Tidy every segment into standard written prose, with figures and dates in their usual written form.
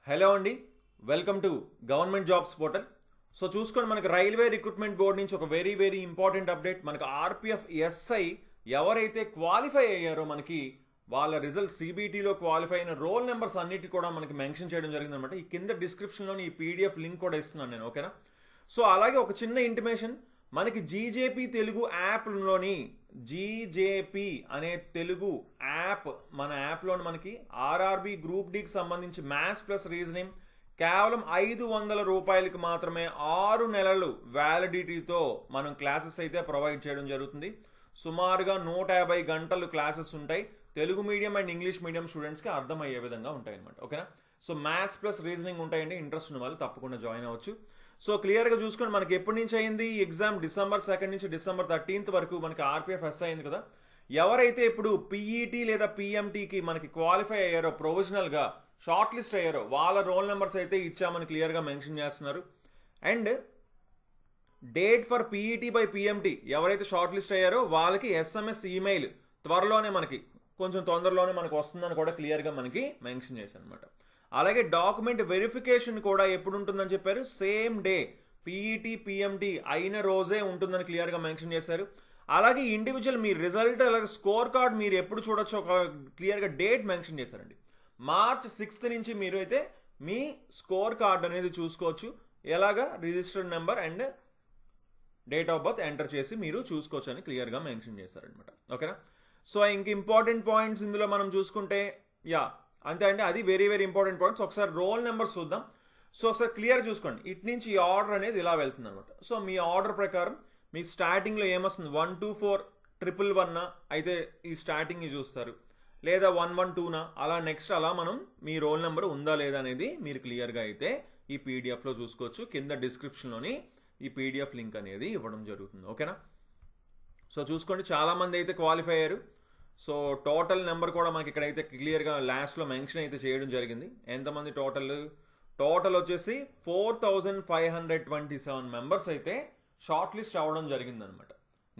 Hello అండి, welcome to government jobs portal. So చూసుకోండి, మనకి రైల్వే రిక్రూట్మెంట్ బోర్డ్ నుంచి ఒక వెరీ ఇంపార్టెంట్ అప్డేట్. మనకు ఆర్పిఎఫ్ ఎస్ఐ ఎవరైతే క్వాలిఫై అయ్యారో మనకి వాళ్ళ రిజల్ట్ సిబిటీలో క్వాలిఫై అయిన రోల్ నెంబర్స్ అన్నిటి కూడా మనకి మెన్షన్ చేయడం జరిగింది అనమాట. ఈ కింద డిస్క్రిప్షన్లోని ఈ పీడిఎఫ్ లింక్ కూడా ఇస్తున్నాను నేను, ఓకేనా. సో అలాగే ఒక చిన్న ఇంటిమేషన్, మనకి జీజేపీ తెలుగు యాప్లోని జీజేపీ అనే తెలుగు యాప్, మన యాప్లోని మనకి ఆర్ఆర్బి గ్రూప్ డికి సంబంధించి మ్యాథ్స్ ప్లస్ రీజనింగ్ కేవలం 500 రూపాయలకి మాత్రమే 6 నెలలు వ్యాలిడిటీతో మనం క్లాసెస్ అయితే ప్రొవైడ్ చేయడం జరుగుతుంది. సుమారుగా 150 గంటలు క్లాసెస్ ఉంటాయి. Telugu medium and English medium స్టూడెంట్స్కి అర్థమయ్యే విధంగా ఉంటాయి అనమాట, ఓకేనా. సో మ్యాథ్స్ ప్లస్ రీజనింగ్ ఉంటాయండి. ఇంట్రెస్ట్ ఉన్న వాళ్ళు తప్పకుండా జాయిన్ అవ్వచ్చు. సో క్లియర్గా చూసుకొని మనకి ఎప్పటి నుంచి అయింది ఈ ఎగ్జామ్, December 2 నుంచి December 13 వరకు మనకి ఆర్పిఎఫ్ ఎస్ అయింది కదా. ఎవరైతే ఇప్పుడు పీఈటీ లేదా పిఎంటీకి మనకి క్వాలిఫై అయ్యారో, ప్రొవిజనల్గా షార్ట్ లిస్ట్ అయ్యారో వాళ్ళ రోల్ నెంబర్స్ అయితే ఇచ్చామని క్లియర్గా మెన్షన్ చేస్తున్నారు. And date for PET by PMT ఎవరైతే షార్ట్ లిస్ట్ అయ్యారో వాళ్ళకి ఎస్ఎంఎస్ ఈమెయిల్ త్వరలోనే మనకి కొంచెం తొందరలోనే మనకు వస్తుందని కూడా క్లియర్గా మనకి మెన్షన్ చేశారు అనమాట. అలాగే డాక్యుమెంట్ వెరిఫికేషన్ కూడా ఎప్పుడు ఉంటుందని చెప్పారు, సేమ్ డే పీఈటీ పిఎంటీ అయిన రోజే ఉంటుందని క్లియర్గా మెన్షన్ చేశారు. అలాగే ఇండివిజువల్ మీ రిజల్ట్ అలాగే స్కోర్ కార్డ్ మీరు ఎప్పుడు చూడొచ్చో ఒక క్లియర్గా డేట్ మెన్షన్ చేశారండి. March 6 నుంచి మీరు అయితే మీ స్కోర్ కార్డ్ అనేది చూసుకోవచ్చు. ఎలాగా registered number and date of birth enter చేసి మీరు చూసుకోవచ్చు అని క్లియర్గా మెన్షన్ చేశారనమాట, ఓకేనా. సో ఇంక ఇంపార్టెంట్ పాయింట్స్ ఇందులో మనం చూసుకుంటే అంతే అండి, అది వెరీ ఇంపార్టెంట్ పాయింట్స్. ఒకసారి రోల్ నెంబర్స్ చూద్దాం. సో ఒకసారి క్లియర్ చూసుకోండి, ఇటు నుంచి ఈ ఆర్డర్ అనేది ఇలా వెళ్తుంది అనమాట. సో మీ ఆర్డర్ ప్రకారం మీ స్టార్టింగ్లో ఏమొస్తుంది, 1 2 4 111 అయితే ఈ స్టార్టింగ్ చూస్తారు, లేదా 112 అలా నెక్స్ట్ అలా మనం మీ రోల్ నెంబర్ ఉందా లేదా అనేది మీరు క్లియర్గా అయితే ఈ పీడిఎఫ్లో చూసుకోవచ్చు. కింద డిస్క్రిప్షన్లోని ఈ పీడిఎఫ్ లింక్ అనేది ఇవ్వడం జరుగుతుంది, ఓకేనా. సో చూసుకోండి, చాలామంది అయితే క్వాలిఫై అయ్యారు. సో టోటల్ నెంబర్ కూడా మనకి ఇక్కడైతే క్లియర్గా లాస్ట్లో మెన్షన్ అయితే చేయడం జరిగింది. ఎంతమంది టోటల్ వచ్చేసి 4527 మెంబర్స్ అయితే షార్ట్ లిస్ట్ అవ్వడం జరిగింది అనమాట,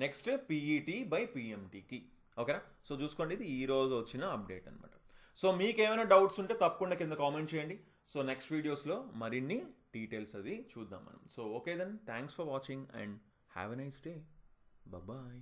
నెక్స్ట్ పీఈటీ బై పిఎంటీకి, ఓకేనా. సో చూసుకోండి, ఇది ఈ రోజు వచ్చిన అప్డేట్ అనమాట. సో మీకు ఏమైనా డౌట్స్ ఉంటే తప్పకుండా కింద కామెంట్ చేయండి. సో నెక్స్ట్ వీడియోస్లో మరిన్ని డీటెయిల్స్ అది చూద్దాం మనం. So okay then, thanks for watching and have a nice day. Bye-bye.